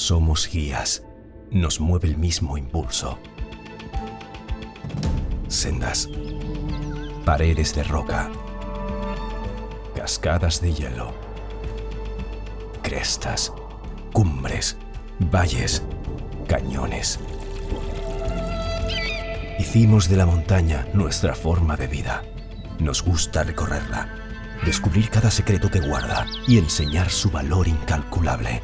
Somos guías. Nos mueve el mismo impulso. Sendas. Paredes de roca. Cascadas de hielo. Crestas. Cumbres. Valles. Cañones. Hicimos de la montaña nuestra forma de vida. Nos gusta recorrerla, descubrir cada secreto que guarda y enseñar su valor incalculable.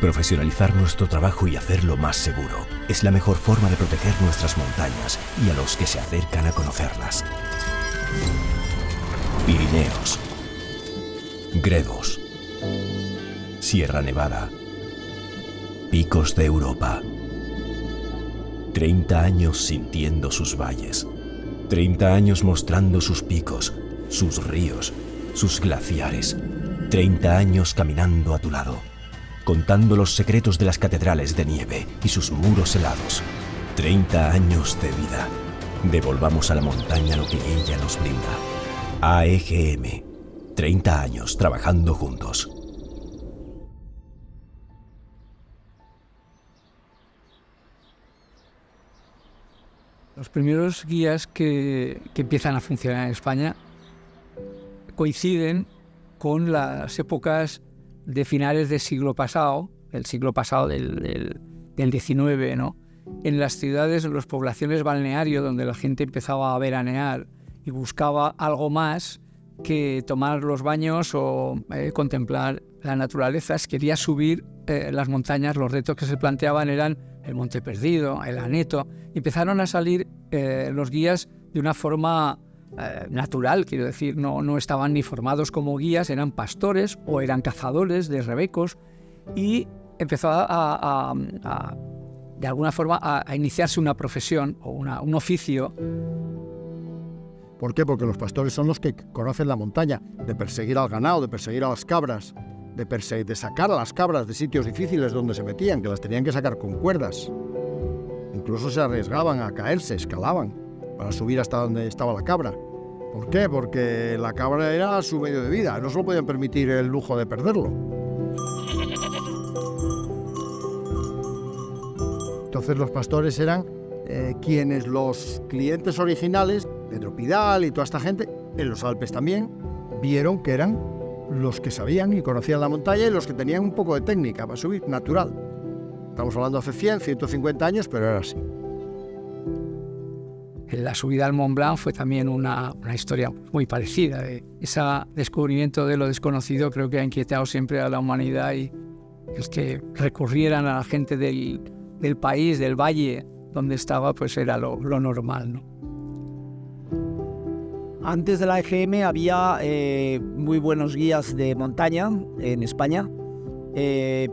Profesionalizar nuestro trabajo y hacerlo más seguro es la mejor forma de proteger nuestras montañas y a los que se acercan a conocerlas. Pirineos, Gredos, Sierra Nevada, Picos de Europa. 30 años sintiendo sus valles, 30 años mostrando sus picos, sus ríos, sus glaciares, 30 años caminando a tu lado, contando los secretos de las catedrales de nieve y sus muros helados. 30 años de vida. Devolvamos a la montaña lo que ella nos brinda. AEGM. 30 años trabajando juntos. Los primeros guías que empiezan a funcionar en España coinciden con las épocas de finales del siglo pasado, del XIX, ¿no? En las ciudades, en las poblaciones balnearios, donde la gente empezaba a veranear y buscaba algo más que tomar los baños o contemplar la naturaleza. Quería subir las montañas. Los retos que se planteaban eran el Monte Perdido, el Aneto. Empezaron a salir los guías de una forma natural, quiero decir, no estaban ni formados como guías, eran pastores o eran cazadores de rebecos, y empezó de alguna forma a iniciarse una profesión o un oficio. ¿Por qué? Porque los pastores son los que conocen la montaña, de perseguir al ganado, de perseguir a las cabras, de sacar a las cabras de sitios difíciles donde se metían, que las tenían que sacar con cuerdas. Incluso se arriesgaban a caerse, escalaban para subir hasta donde estaba la cabra. ¿Por qué? Porque la cabra era su medio de vida, no se lo podían permitir el lujo de perderlo. Entonces los pastores eran quienes los clientes originales, Pedro Pidal y toda esta gente, en los Alpes también, vieron que eran los que sabían y conocían la montaña y los que tenían un poco de técnica para subir, natural. Estamos hablando hace 100, 150 años, pero era así. La subida al Mont Blanc fue también una historia muy parecida. Ese descubrimiento de lo desconocido creo que ha inquietado siempre a la humanidad, y el que recurrieran a la gente del país, del valle donde estaba, pues era lo normal, ¿no? Antes de la AEGM había muy buenos guías de montaña en España,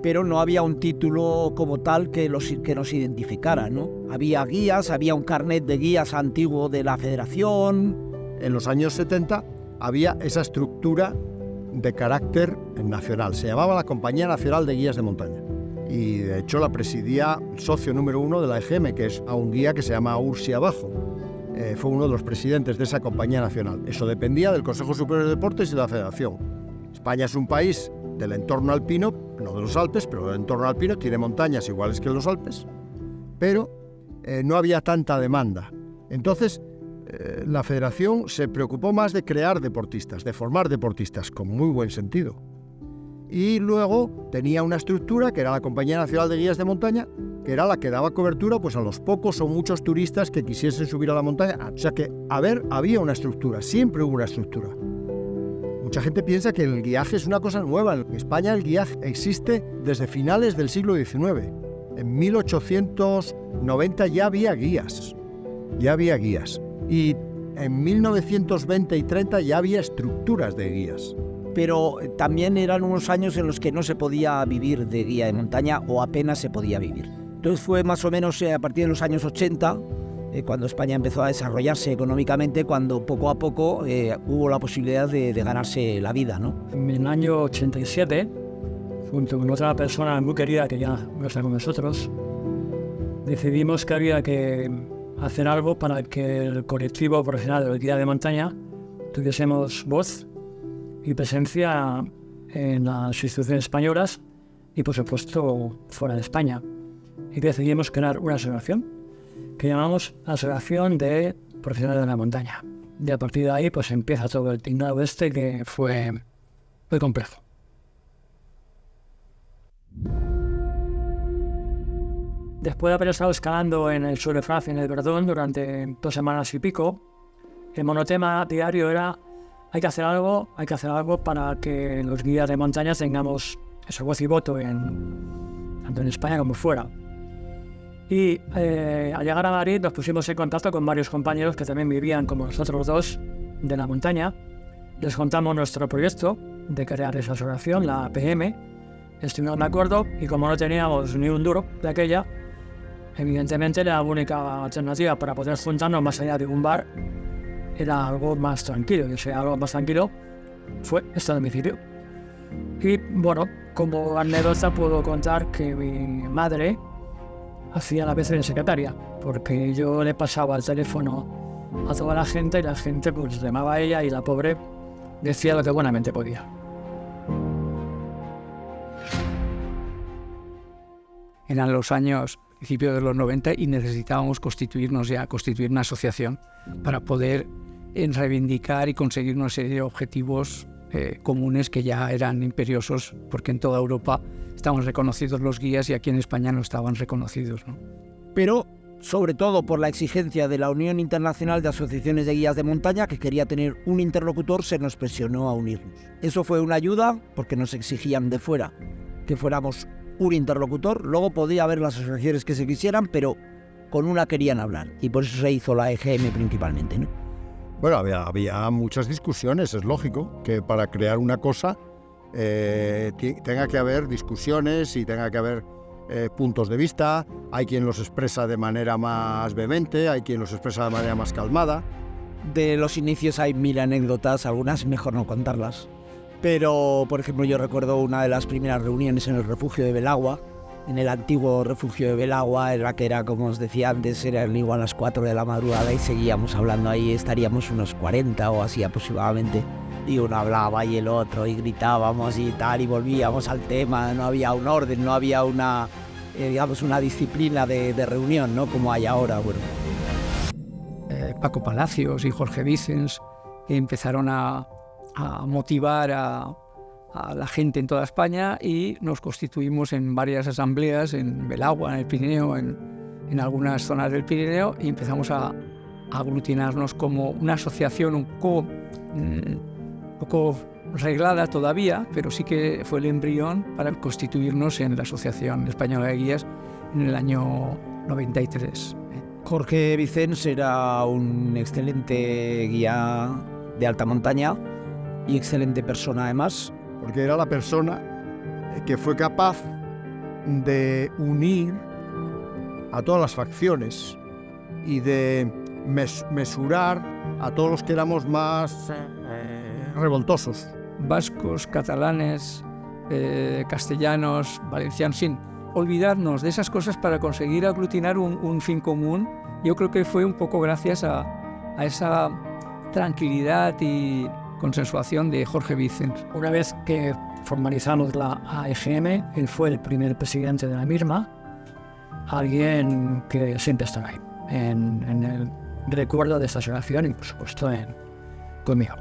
pero no había un título como tal que nos identificara, ¿no? Había guías, había un carnet de guías antiguo de la Federación. En los años 70 había esa estructura de carácter nacional. Se llamaba la Compañía Nacional de Guías de Montaña. Y de hecho la presidía el socio número 1 de la AEGM, que es a un guía que se llama Ursi Abajo. Fue uno de los presidentes de esa compañía nacional. Eso dependía del Consejo Superior de Deportes y de la Federación. España es un país del entorno alpino, no de los Alpes, pero del entorno alpino, tiene montañas iguales que los Alpes, pero no había tanta demanda. Entonces, la Federación se preocupó más de crear deportistas, de formar deportistas, con muy buen sentido. Y luego tenía una estructura que era la Compañía Nacional de Guías de Montaña, que era la que daba cobertura pues a los pocos o muchos turistas que quisiesen subir a la montaña. O sea que, había una estructura, siempre hubo una estructura. Mucha gente piensa que el guiaje es una cosa nueva. En España el guiaje existe desde finales del siglo XIX. En 1890 ya había guías. Y en 1920 y 30 ya había estructuras de guías. Pero también eran unos años en los que no se podía vivir de guía de montaña, o apenas se podía vivir. Entonces fue más o menos a partir de los años 80, cuando España empezó a desarrollarse económicamente, cuando poco a poco hubo la posibilidad de ganarse la vida, ¿no? En el año 87, junto con otra persona muy querida que ya no está con nosotros, decidimos que había que hacer algo para que el colectivo profesional de guía de montaña tuviésemos voz y presencia en las instituciones españolas y, por supuesto, fuera de España. Y decidimos crear una asociación que llamamos Asociación de Profesionales de la Montaña. Y a partir de ahí pues empieza todo el tinglado que fue muy complejo. Después de haber estado escalando en el sur de Francia, en el Verdún, durante 2 semanas y pico, el monotema diario era hay que hacer algo para que los guías de montaña tengamos ese voz y voto tanto en España como fuera. Y al llegar a Madrid nos pusimos en contacto con varios compañeros que también vivían como nosotros dos de la montaña. Les contamos nuestro proyecto de crear esa asociación, la APM. Estuvimos de acuerdo y como no teníamos ni un duro de aquella, evidentemente la única alternativa para poder juntarnos más allá de un bar era algo más tranquilo. Y ese algo más tranquilo fue este domicilio. Y bueno, como anécdota puedo contar que mi madre hacía la vez de secretaria, porque yo le pasaba el teléfono a toda la gente y la gente pues llamaba a ella y la pobre decía lo que buenamente podía. Eran los años, principios de los 90, y necesitábamos constituir una asociación para poder reivindicar y conseguir una serie de objetivos comunes que ya eran imperiosos, porque en toda Europa estaban reconocidos los guías y aquí en España no estaban reconocidos, ¿no? Pero, sobre todo por la exigencia de la Unión Internacional de Asociaciones de Guías de Montaña, que quería tener un interlocutor, se nos presionó a unirnos. Eso fue una ayuda porque nos exigían de fuera que fuéramos un interlocutor. Luego podía haber las asociaciones que se quisieran, pero con una querían hablar. Y por eso se hizo la EGM principalmente, ¿no? Bueno, había muchas discusiones, es lógico que para crear una cosa tenga que haber discusiones y tenga que haber puntos de vista. Hay quien los expresa de manera más vehemente, hay quien los expresa de manera más calmada. De los inicios hay 1000 anécdotas, algunas mejor no contarlas. Pero, por ejemplo, yo recuerdo una de las primeras reuniones en el refugio de Belagua, en el antiguo refugio de Belagua, en la que era, como os decía antes, eran igual las 4 de la madrugada y seguíamos hablando ahí, estaríamos unos 40 o así aproximadamente. Y uno hablaba y el otro, y gritábamos y tal, y volvíamos al tema, no había un orden, no había una, una disciplina de reunión, ¿no? Como hay ahora, bueno. Paco Palacios y Jorge Vicens empezaron a motivar a la gente en toda España y nos constituimos en varias asambleas en Belagua, en el Pirineo, en algunas zonas del Pirineo, y empezamos a aglutinarnos como una asociación un poco reglada todavía, pero sí que fue el embrión para constituirnos en la Asociación Española de Guías en el año 93. Jorge Vicens era un excelente guía de alta montaña y excelente persona además. Porque era la persona que fue capaz de unir a todas las facciones y de mesurar a todos los que éramos más revoltosos. Vascos, catalanes, castellanos, valencianos, sin olvidarnos de esas cosas para conseguir aglutinar un fin común. Yo creo que fue un poco gracias a esa tranquilidad y consensuación de Jorge Vicens. Una vez que formalizamos la AEGM, él fue el primer presidente de la misma, alguien que siempre está ahí, en el recuerdo de esta asociación y por supuesto conmigo.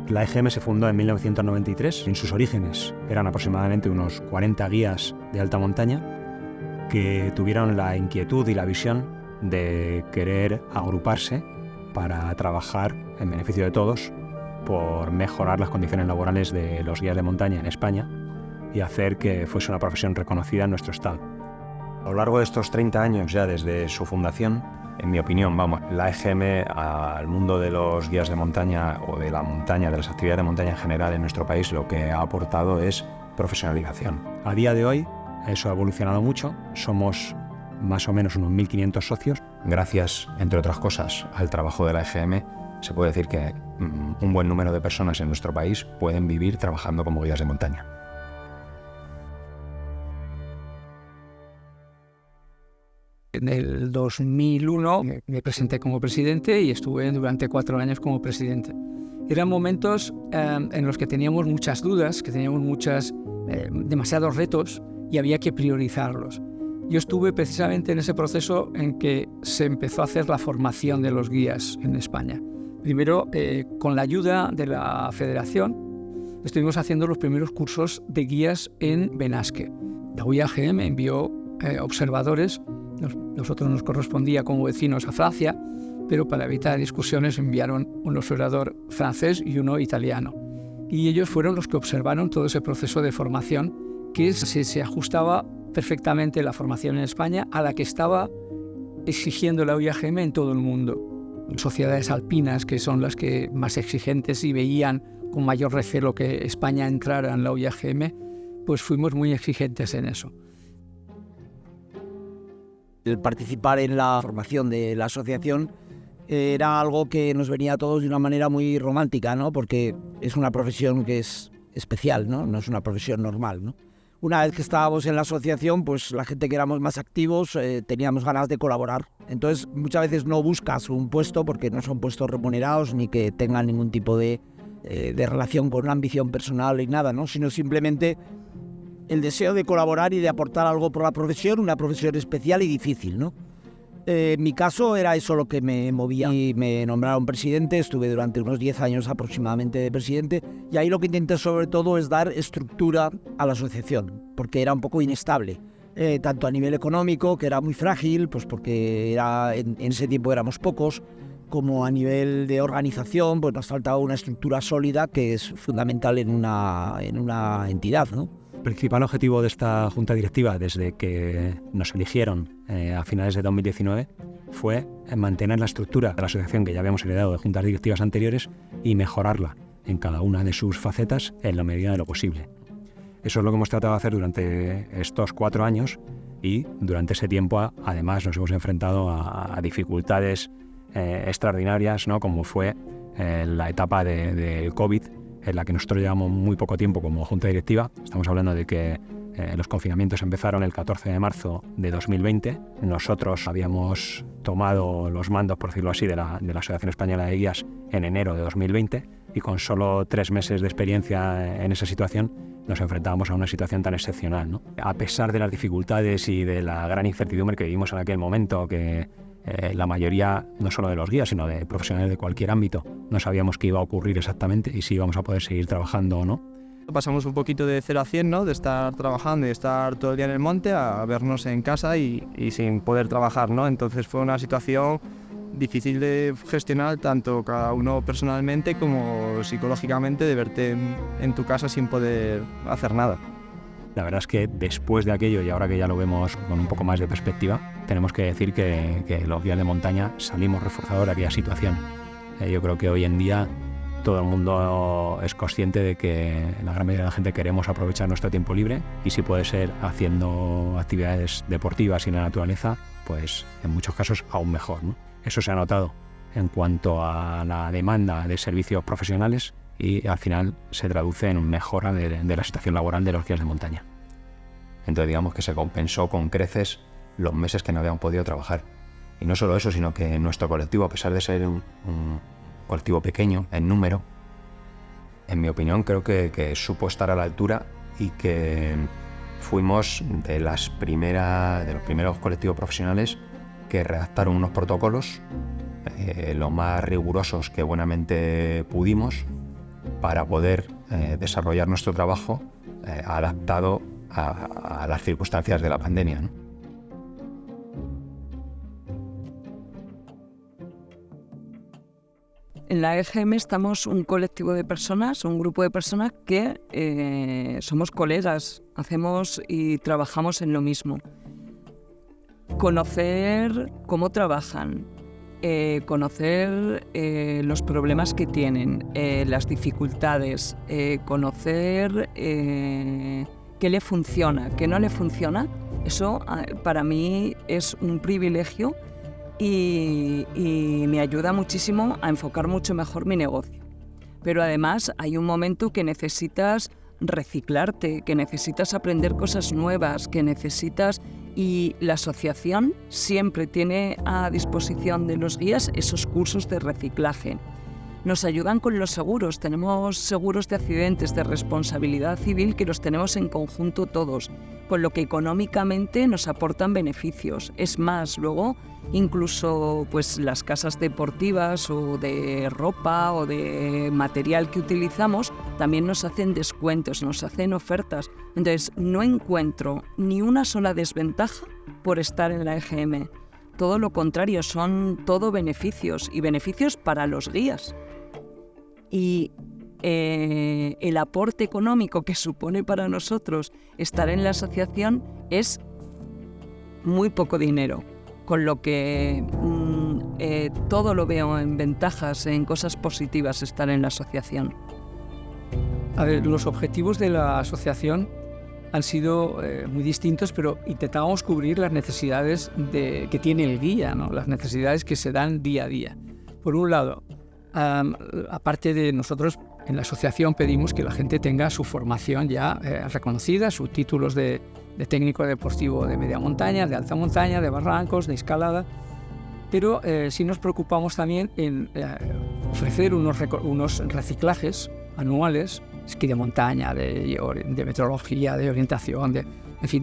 La EGM se fundó en 1993. En sus orígenes eran aproximadamente unos 40 guías de alta montaña que tuvieron la inquietud y la visión de querer agruparse para trabajar en beneficio de todos por mejorar las condiciones laborales de los guías de montaña en España y hacer que fuese una profesión reconocida en nuestro estado. A lo largo de estos 30 años ya desde su fundación, en mi opinión, la EGM al mundo de los guías de montaña o de la montaña, de las actividades de montaña en general en nuestro país, lo que ha aportado es profesionalización. A día de hoy, eso ha evolucionado mucho, somos más o menos unos 1.500 socios. Gracias, entre otras cosas, al trabajo de la EGM, se puede decir que un buen número de personas en nuestro país pueden vivir trabajando como guías de montaña. En el 2001 me presenté como presidente y estuve durante 4 años como presidente. Eran momentos en los que teníamos muchas dudas, que teníamos demasiados retos y había que priorizarlos. Yo estuve precisamente en ese proceso en que se empezó a hacer la formación de los guías en España. Primero, con la ayuda de la Federación, estuvimos haciendo los primeros cursos de guías en Benasque. La UIAGM envió observadores, nosotros nos correspondía como vecinos a Francia, pero para evitar discusiones enviaron un observador francés y uno italiano. Y ellos fueron los que observaron todo ese proceso de formación que se ajustaba perfectamente la formación en España a la que estaba exigiendo la UIAGM en todo el mundo. Sociedades alpinas, que son las que más exigentes y veían con mayor recelo que España entrara en la UIAGM, pues fuimos muy exigentes en eso. El participar en la formación de la asociación era algo que nos venía a todos de una manera muy romántica, ¿no? Porque es una profesión que es especial, ¿no? No es una profesión normal, ¿no? Una vez que estábamos en la asociación, pues la gente que éramos más activos teníamos ganas de colaborar. Entonces, muchas veces no buscas un puesto porque no son puestos remunerados ni que tengan ningún tipo de relación con una ambición personal ni nada, ¿no? Sino simplemente el deseo de colaborar y de aportar algo por la profesión, una profesión especial y difícil, ¿no? En mi caso era eso lo que me movía y me nombraron presidente, estuve durante unos 10 años aproximadamente de presidente y ahí lo que intenté sobre todo es dar estructura a la asociación porque era un poco inestable, tanto a nivel económico, que era muy frágil, pues porque en ese tiempo éramos pocos, como a nivel de organización, pues nos faltaba una estructura sólida que es fundamental en una entidad, ¿no? El principal objetivo de esta junta directiva desde que nos eligieron a finales de 2019 fue mantener la estructura de la asociación que ya habíamos heredado de juntas directivas anteriores y mejorarla en cada una de sus facetas en la medida de lo posible. Eso es lo que hemos tratado de hacer durante estos 4 años y durante ese tiempo además nos hemos enfrentado a dificultades extraordinarias, ¿no? Como fue la etapa del COVID, en la que nosotros llevamos muy poco tiempo como junta directiva. Estamos hablando de que los confinamientos empezaron el 14 de marzo de 2020. Nosotros habíamos tomado los mandos, por decirlo así, de la Asociación Española de Guías en enero de 2020 y con solo 3 meses de experiencia en esa situación nos enfrentábamos a una situación tan excepcional, ¿no? A pesar de las dificultades y de la gran incertidumbre que vivimos en aquel momento, que la mayoría, no solo de los guías, sino de profesionales de cualquier ámbito, no sabíamos qué iba a ocurrir exactamente y si íbamos a poder seguir trabajando o no. Pasamos un poquito de 0 a 100, ¿no? De estar trabajando y estar todo el día en el monte a vernos en casa y sin poder trabajar, ¿no? Entonces fue una situación difícil de gestionar tanto cada uno personalmente como psicológicamente, de verte en tu casa sin poder hacer nada. La verdad es que después de aquello, y ahora que ya lo vemos con un poco más de perspectiva, tenemos que decir que los guías de montaña salimos reforzados de aquella situación. Yo creo que hoy en día todo el mundo es consciente de que la gran mayoría de la gente queremos aprovechar nuestro tiempo libre y si puede ser haciendo actividades deportivas y en la naturaleza, pues en muchos casos aún mejor, ¿no? Eso se ha notado en cuanto a la demanda de servicios profesionales y al final se traduce en mejora de la situación laboral de los guías de montaña. Entonces digamos que se compensó con creces los meses que no habían podido trabajar. Y no solo eso, sino que nuestro colectivo, a pesar de ser un colectivo pequeño en número, en mi opinión creo que supo estar a la altura y que fuimos de los primeros colectivos profesionales que redactaron unos protocolos lo más rigurosos que buenamente pudimos para poder desarrollar nuestro trabajo adaptado a las circunstancias de la pandemia, ¿no? En la EGM estamos un colectivo de personas, un grupo de personas que somos colegas, hacemos y trabajamos en lo mismo. Conocer cómo trabajan, conocer los problemas que tienen, las dificultades, conocer qué le funciona, qué no le funciona, eso para mí es un privilegio y me ayuda muchísimo a enfocar mucho mejor mi negocio. Pero además hay un momento que necesitas reciclarte, que necesitas aprender cosas nuevas, que necesitas Y la asociación siempre tiene a disposición de los guías esos cursos de reciclaje. Nos ayudan con los seguros, tenemos seguros de accidentes, de responsabilidad civil que los tenemos en conjunto todos, con lo que económicamente nos aportan beneficios. Es más, luego incluso pues, las casas deportivas o de ropa o de material que utilizamos también nos hacen descuentos, nos hacen ofertas. Entonces no encuentro ni una sola desventaja por estar en la EGM. Todo lo contrario, son todo beneficios y beneficios para los guías. Y el aporte económico que supone para nosotros estar en la asociación es muy poco dinero, con lo que todo lo veo en ventajas, en cosas positivas estar en la asociación. A ver, los objetivos de la asociación han sido muy distintos, pero intentábamos cubrir las necesidades que tiene el guía, ¿no? Las necesidades que se dan día a día. Por un lado, aparte de nosotros, en la asociación pedimos que la gente tenga su formación ya reconocida, sus títulos de técnico deportivo de media montaña, de alta montaña, de barrancos, de escalada, pero sí nos preocupamos también en ofrecer unos reciclajes anuales, esquí de montaña, de meteorología, de orientación, de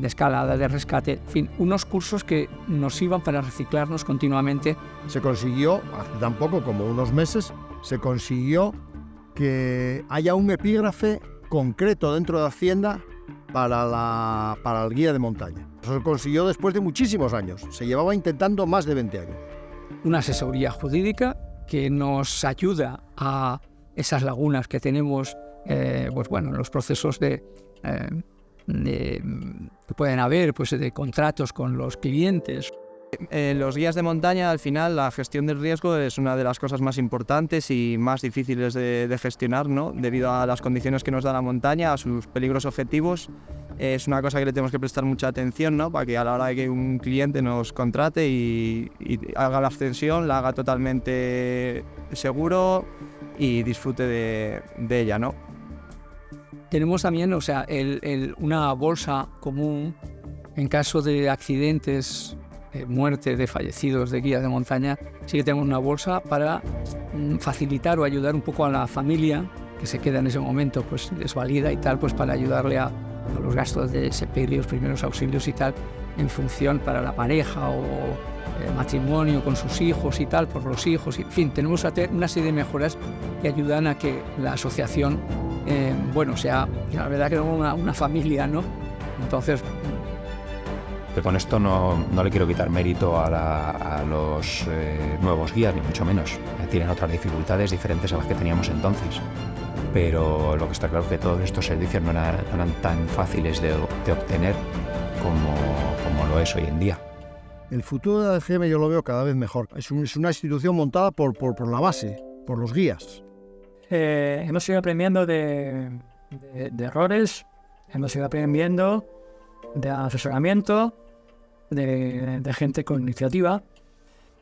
escalada, de rescate, en fin, unos cursos que nos sirvan para reciclarnos continuamente. Se consiguió, hace tan poco como unos meses, se consiguió que haya un epígrafe concreto dentro de Hacienda para el guía de montaña. Eso se consiguió después de muchísimos años. Se llevaba intentando más de 20 años. Una asesoría jurídica que nos ayuda a esas lagunas que tenemos en los procesos que pueden haber de contratos con los clientes. Los guías de montaña, al final, la gestión del riesgo es una de las cosas más importantes y más difíciles de gestionar, ¿no? Debido a las condiciones que nos da la montaña, a sus peligros objetivos. Es una cosa que le tenemos que prestar mucha atención, ¿no? Para que a la hora de que un cliente nos contrate y haga la ascensión, la haga totalmente seguro y disfrute de ella, ¿no? Tenemos también, una bolsa común en caso de accidentes, muerte de fallecidos de guías de montaña. Sí que tenemos una bolsa para facilitar o ayudar un poco a la familia que se queda en ese momento desvalida y tal, para ayudarle a los gastos de sepelio, los primeros auxilios y tal, en función para la pareja o matrimonio con sus hijos y tal, por los hijos. En fin, tenemos una serie de mejoras que ayudan a que la asociación sea la verdad que una familia, ¿no? Entonces, que con esto no le quiero quitar mérito a los nuevos guías, ni mucho menos. Tienen otras dificultades diferentes a las que teníamos entonces. Pero lo que está claro es que todos estos servicios no eran tan fáciles de obtener como lo es hoy en día. El futuro de la EGM yo lo veo cada vez mejor. Es una institución montada por la base, por los guías. Hemos ido aprendiendo de errores, hemos ido aprendiendo de asesoramiento, de gente con iniciativa.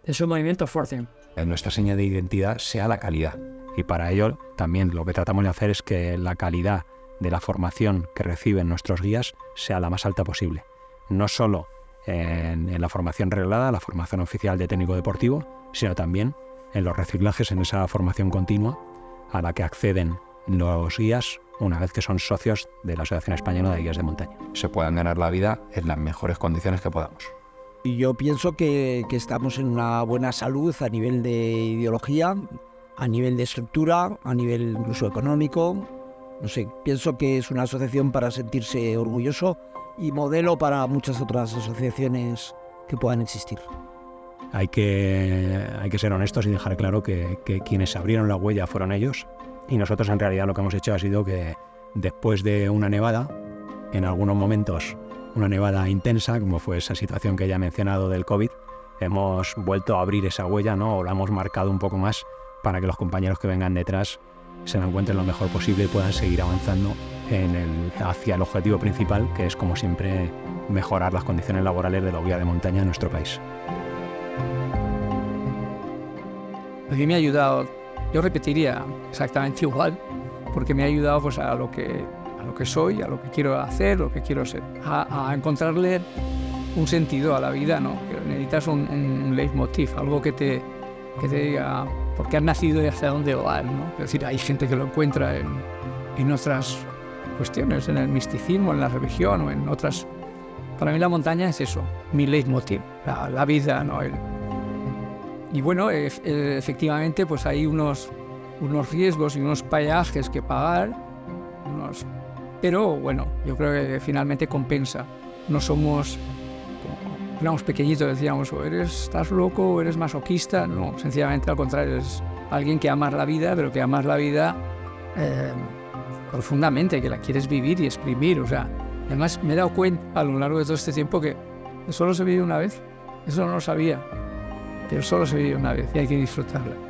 Es un movimiento fuerte. Nuestra seña de identidad sea la calidad. Y para ello también lo que tratamos de hacer es que la calidad de la formación que reciben nuestros guías sea la más alta posible. No solo en la formación reglada, la formación oficial de técnico deportivo, sino también en los reciclajes, en esa formación continua a la que acceden los guías una vez que son socios de la Asociación Española de Guías de Montaña. Se puedan ganar la vida en las mejores condiciones que podamos. Y yo pienso que estamos en una buena salud a nivel de ideología, a nivel de estructura, a nivel incluso económico. No sé, pienso que es una asociación para sentirse orgulloso y modelo para muchas otras asociaciones que puedan existir. Hay que ser honestos y dejar claro que quienes abrieron la huella fueron ellos, y nosotros en realidad lo que hemos hecho ha sido que después de una nevada, en algunos momentos una nevada intensa, como fue esa situación que ya he mencionado del COVID, hemos vuelto a abrir esa huella, ¿no? O la hemos marcado un poco más para que los compañeros que vengan detrás se la encuentren lo mejor posible y puedan seguir avanzando hacia el objetivo principal, que es, como siempre, mejorar las condiciones laborales de la guía de montaña en nuestro país. A mí me ha ayudado, yo repetiría exactamente igual, porque me ha ayudado a lo que soy, a lo que quiero hacer, lo que quiero ser, a encontrarle un sentido a la vida, ¿no? Que necesitas un leitmotiv, algo que te diga por qué has nacido y hacia dónde vas, ¿no? Es decir, hay gente que lo encuentra en otras cuestiones, en el misticismo, en la religión o en otras. Para mí la montaña es eso, mi leitmotiv, la vida, ¿no? Y bueno, efectivamente, pues hay unos riesgos y unos peajes que pagar, pero bueno, yo creo que finalmente compensa. No somos, como éramos pequeñitos, decíamos, o estás loco o eres masoquista. No, sencillamente al contrario, es alguien que amas la vida, pero que amas la vida profundamente, que la quieres vivir y exprimir. O sea, además me he dado cuenta a lo largo de todo este tiempo que solo se vive una vez. Eso no lo sabía, pero solo se vive una vez y hay que disfrutarla.